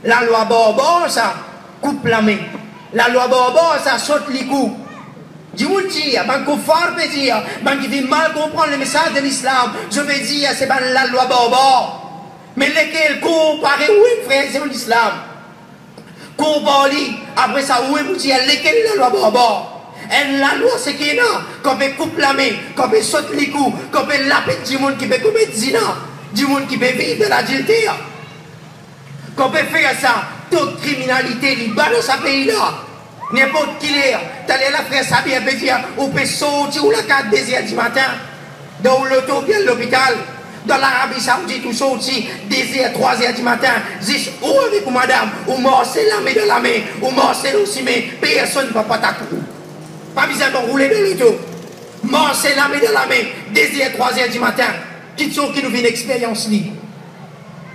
S3: la loi Bobo, ça coupe la main. La loi Bobo, ça saute les coups. Du monde dit, banco fort peut dire, qui veut mal comprendre le message de l'islam, je vais dire, c'est la loi Bobo. Mais lesquels comparés, oui, frère, c'est l'islam. Combat après ça, où est vous dire, lesquels la loi barbare? Et la loi, c'est qu'il y a, qu'on peut couper la main, qu'on peut sauter les coups, qu'on peut laper du monde qui peut commettre zina, du monde qui peut vivre de l'adultère. Qu'on peut faire ça, toute criminalité, il bat dans ce pays-là. N'importe qui l'est, t'as l'air la frère Sabien peut dire, on peut sortir ou la 4 h du matin, dans l'auto, bien l'hôpital. Dans l'Arabie Saoudite, tout sorti, 2 h, 3 h du matin, juste où avec vous, madame, ou morcez la main de la main, ou morcez aussi, mais personne ne va pas t'accourir. Pas besoin de rouler de l'auto. Morcez la main de la main, 2 h, 3 h du matin. Qui sont qui nous vient une expérience libre.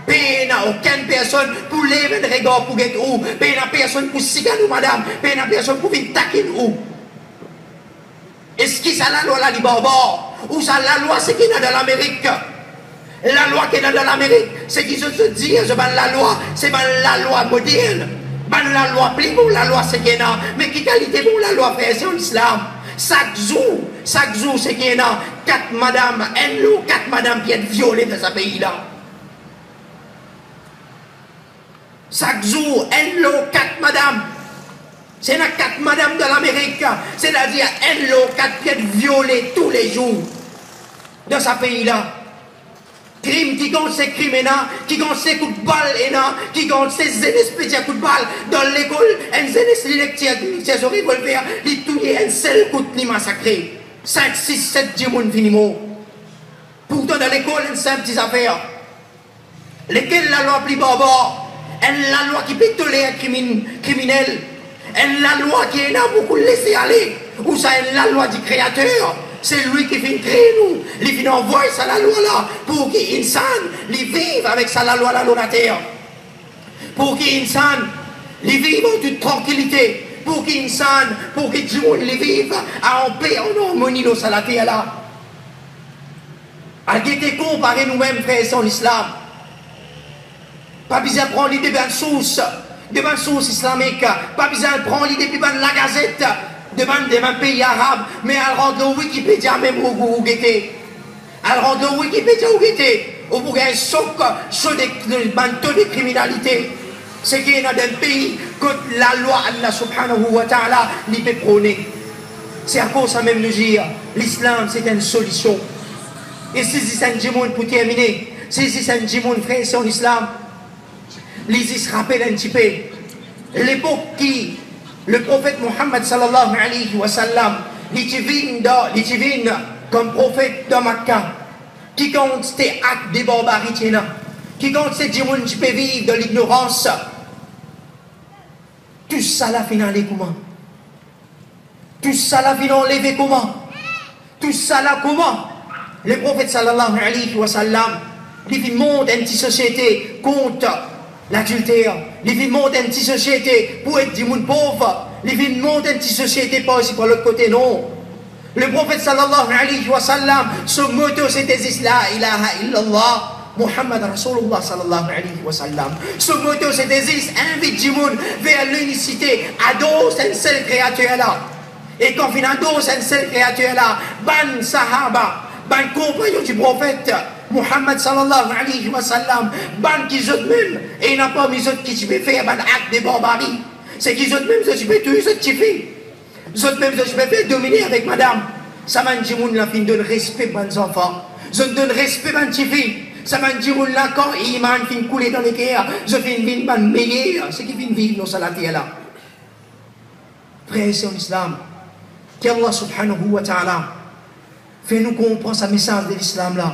S3: Il n'y a aucune personne pour lever un regard pour être où. Il n'y a personne pour ciganer madame. Il n'y a personne pour venir taquer où. Est-ce que ça la loi là du barbare? Ou ça la loi c'est qu'il y a dans l'Amérique? La loi qui est dans l'Amérique, c'est qu'ils se disent, la loi, c'est la loi moderne. La loi plus bon, la loi c'est qu'il y a. Mais qui qualité bon la loi frère, c'est l'islam. Chaque jour, c'est qu'il y a 4 madames, 4 madames qui sont violées dans ce pays-là. Chaque jour, 4 madames. C'est la 4 madames de l'Amérique. C'est-à-dire, 4 qui sont violées tous les jours dans ce pays-là. Crime qui compte ces crimes, qui compte ces coups de balle, qui compte ces zénespédiens coups de balle dans l'école, un zénespédiens qui ont revolver, ils tuent un seul coup de massacré. 5, 6, 7 djimoun finiment. Pourtant dans l'école, une simple petite affaire. Lesquelles la loi plus barbare, la loi qui peut tolérer un criminel, la loi qui est là beaucoup laisser aller, ou ça est la loi du créateur. C'est lui qui vient créer nous. Il vient envoyer ça la loi là pour qu'il insan, il vive avec ça la loi là dans la terre. Pour qu'il insan, il vive en toute tranquillité. Pour qu'il insan, pour qu'il vive en paix, en harmonie dans ça la terre là. À guetter comparer nous-mêmes frères sans l'islam. Pas besoin de prendre l'idée de source islamique. Pas besoin de prendre l'idée de la gazette. Devant pays arabe, mais elle rend le Wikipédia même où guetter. Elle rend le Wikipédia où guetter. Ou pour un choc de criminalité. C'est qu'il y a un pays que la loi Allah subhanahu wa ta'ala n'y peut prôner. C'est à cause ça même nous dire, l'islam c'est une solution. Et si c'est un djimoun pour terminer, si c'est un djimoun frère sur l'islam, les se rappellent un petit peu l'époque qui le prophète Muhammad sallallahu alayhi wa sallam, il divine comme prophète de Makkah, qui compte ces actes de barbarie, qui compte ces djimoun qui peuvent vivre de l'ignorance. Tout ça la fin aller comment? Tout ça la fin enlever comment? Tout ça là comment? Le prophète sallallahu alayhi wa sallam, il monte une petite société contre l'adultère. Il monte une petite société pour être du monde pauvre. Il monte une petite société pas aussi par l'autre côté, non. Le prophète sallallahu alayhi wa sallam, son motto c'était la ilaha illallah. Muhammad Rasulullah sallallahu alayhi wa sallam. Son motto c'était invite du monde vers l'unicité, adore cette seule créature là. Et quand on adore cette seule créature là, ban sahaba, ban compagnon du prophète Muhammad sallallahu alayhi wa sallam, ban qui sont même, et il n'a pas mis autres qui peuvent faire ban acte de barbarie. C'est qu'ils ont même qui peuvent tuer, qui fait. Ils ont même qui peuvent faire dominer avec madame. Ça m'a dit moun la fin donne respect aux enfants. Je donne respect aux petites filles. Ça m'a dit moun la quand iman fin couler dans les cœurs. Je fin vivre ban meilleur, c'est qui fin vivre dans sa la terre là. Frère, c'est en islam. Qu'Allah subhanahu wa ta'ala fait nous comprendre ce message de l'islam là.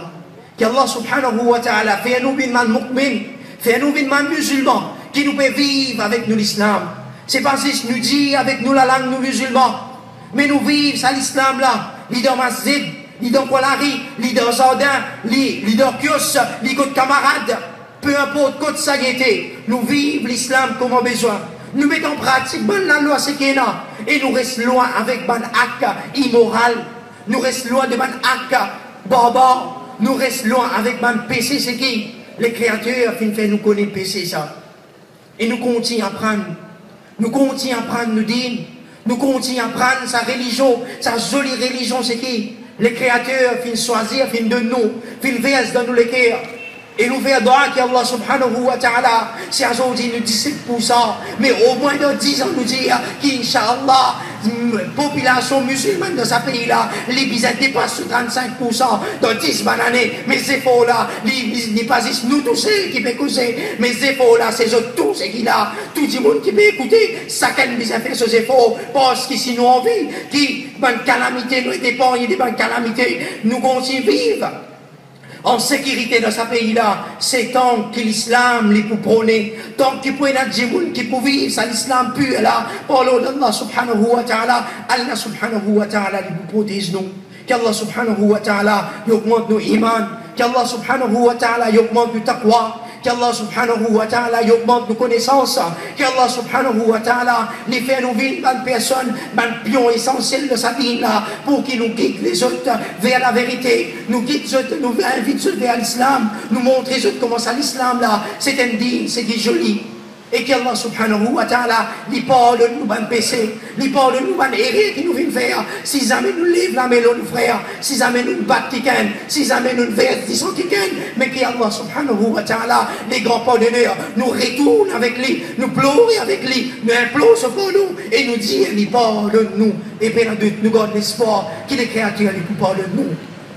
S3: Qu'Allah subhanahu wa ta'ala fait nous bin man mu'min, fait nous bin man musulman, qui nous peut vivre avec nous l'islam. C'est pas juste nous dire avec nous la langue nous musulmans, mais nous vivre ça l'islam là. Leader masjid, leader kolari, leader jardin, leader kios, leader camarade, peu importe côté ça était, nous vivre l'islam comme on a besoin. Nous mettons en pratique la loi c'est qu'il y a, et nous restons loin avec ban acte immoral, nous restons loin de ban acte barbare, nous restons loin avec ban péché c'est qui les créateurs qui fait nous connaître péché ça. Et nous continuons à prendre, nous continuons à prendre nos dîmes, nous continuons à prendre sa religion, sa jolie religion c'est qui les créateurs fin choisir, fin de nous, fin verse dans nous les cœurs. Et nous faisons droit qu'Allah subhanahu wa ta'ala, si aujourd'hui nous dit 7%, mais au moins dans 10 ans nous dire qu'Inch'Allah, population musulmane dans ce pays-là, les bizarres dépassent 35% dans 10 bonnes années. Mais ces faux-là, les pas nous tous ceux qui peuvent causer, mais ces faux-là, c'est eux tous et qui là, tout le monde qui peut écouter, ça qu'elle bizarre fait ce faux, parce que si nous on vit, qui, bonne calamité, nous dépend, il y a des bonnes calamités, nous continuons à vivre en sécurité dans ce pays-là, c'est tant que l'islam les peut prôner, tant qu'il peut y avoir des gens qui peuvent vivre, ça l'islam pur là, pour Allah subhanahu wa ta'ala, Allah subhanahu wa ta'ala les peut protéger nous, qu'Allah subhanahu wa ta'ala augmente nos iman, qu'Allah subhanahu wa ta'ala augmente nos taqwa, qu'Allah subhanahu wa ta'ala augmente nos connaissances, qu'Allah subhanahu wa ta'ala les fait nous vivre une personne, un pion essentiel de sa vie là, pour qu'il nous guide les autres vers la vérité, nous guide les autres, nous invite vers l'islam, nous montre les autres comment ça l'islam là, c'est un digne, c'est qui joli. Et qu'Allah subhanahu wa ta'ala lui pardonne nous ban péché, lui pardonne nous ban erreur qui nous vient faire, si jamais nous lève la mélon frère, si jamais nous battons quelqu'un, si jamais nous vertissons quelqu'un, mais qu'Allah subhanahu wa ta'ala, les grands pardonneurs, nous retourne avec lui, nous pleurons avec lui, nous implorons pour nous, et nous dit, lui pardonne nous, et bien nous gardons l'espoir que les créatures lui pardonnent nous.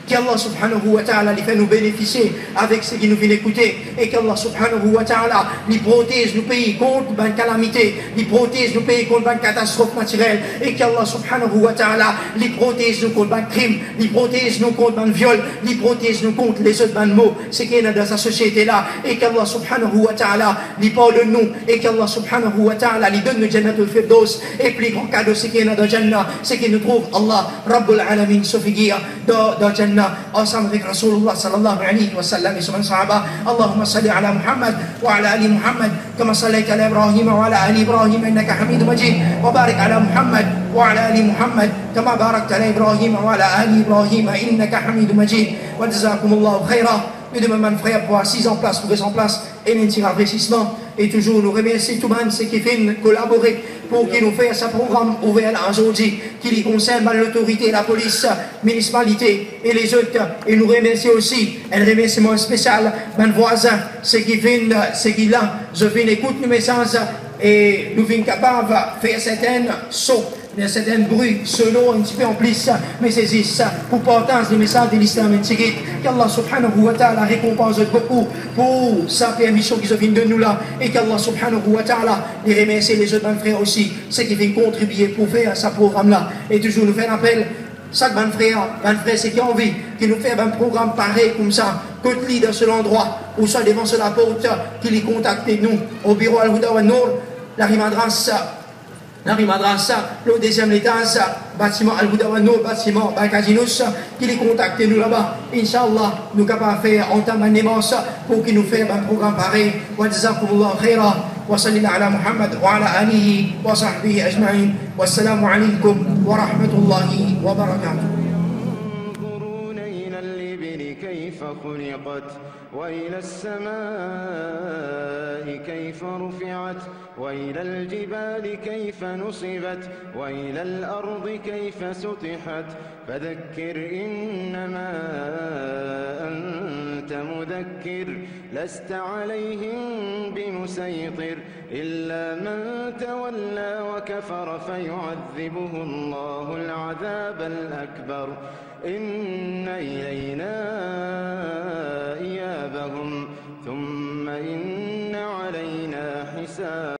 S3: Qu'Allah subhanahu wa ta'ala les fait nous bénéficier avec ce qui nous vient écouter et qu'Allah subhanahu wa ta'ala les protège nos pays contre une calamité, les protège nos pays contre une catastrophe naturelle et qu'Allah subhanahu wa ta'ala les protège nous contre un crime, les protège nous contre un viol, les protège nous contre les autres mots, ce qui est dans sa société là et qu'Allah subhanahu wa ta'ala les pardonne nous et qu'Allah subhanahu wa ta'ala les donne le Jannatul Firdaus et plus grand cadeau ce qui est dans Jannah, ce qui nous trouve Allah Rabbul Alamin Sofigia dans Jannah ensemble avec Rasulullah sallallahu alayhi wa sallam et son sahaba. Allahumma salli ala Muhammad wa ala ali Muhammad kama sallaita ala Ibrahim wa ala ali Ibrahim innaka Hamidum Majid wa barik ala Muhammad wa ala ali Muhammad kama barakta ala Ibrahim wa ala ali Ibrahim innaka Hamidum Majid wa jazakumullahu khaira. Nous demandons frère pour 6 en place, pour 2 en place et un rafraîchissement et toujours nous remercions tout le monde ceux qui viennent collaborer pour qu'il nous fasse un programme ouvert aujourd'hui qui lui concerne l'autorité, la police, la municipalité et les autres. Et nous remercions aussi un remerciement spécial à mes voisins, ceux qui viennent, ceux qui là, je viens écouter nos messages et nous sommes capables de faire certains sauts. Il y a certains bruits selon un petit peu en plus, mais c'est ça, pour porter le message de l'islam et qu'Allah subhanahu wa ta'ala récompense beaucoup pour sa permission qui vient de nous là, et qu'Allah subhanahu wa ta'ala les remercie les autres frères aussi, ceux qui viennent contribuer pour faire ce programme là, et toujours nous faire appel. Chaque bon frère, c'est qui a envie, qui nous fait un programme pareil comme ça, côté dans cet endroit, ou soit devant sur la porte, qui les contacte nous, au bureau Al-Huda wa Nour, la Madrasa, le deuxième étage, bâtiment Al-Huda wa Nour, bâtiment Bakazinous, qui les contacte nous là-bas. Inch'Allah, nous sommes capables de faire entame un immense pour qu'il nous fasse un programme pareil. Wa jazakumullahu khaira, wa sallallahu ala Muhammad wa ala alihi wa sahbihi ajma'in. Wassalamu alaykum wa rahmatullahi wa barakatuh.
S1: كيف خلقت وإلى السماء كيف رفعت وإلى الجبال كيف نصبت وإلى الأرض كيف سطحت فذكر إنما أنت مذكر لست عليهم بمسيطر إلا من تولى وكفر فيعذبه الله العذاب الأكبر إن إلينا إيابهم ثم إن علينا حسابهم.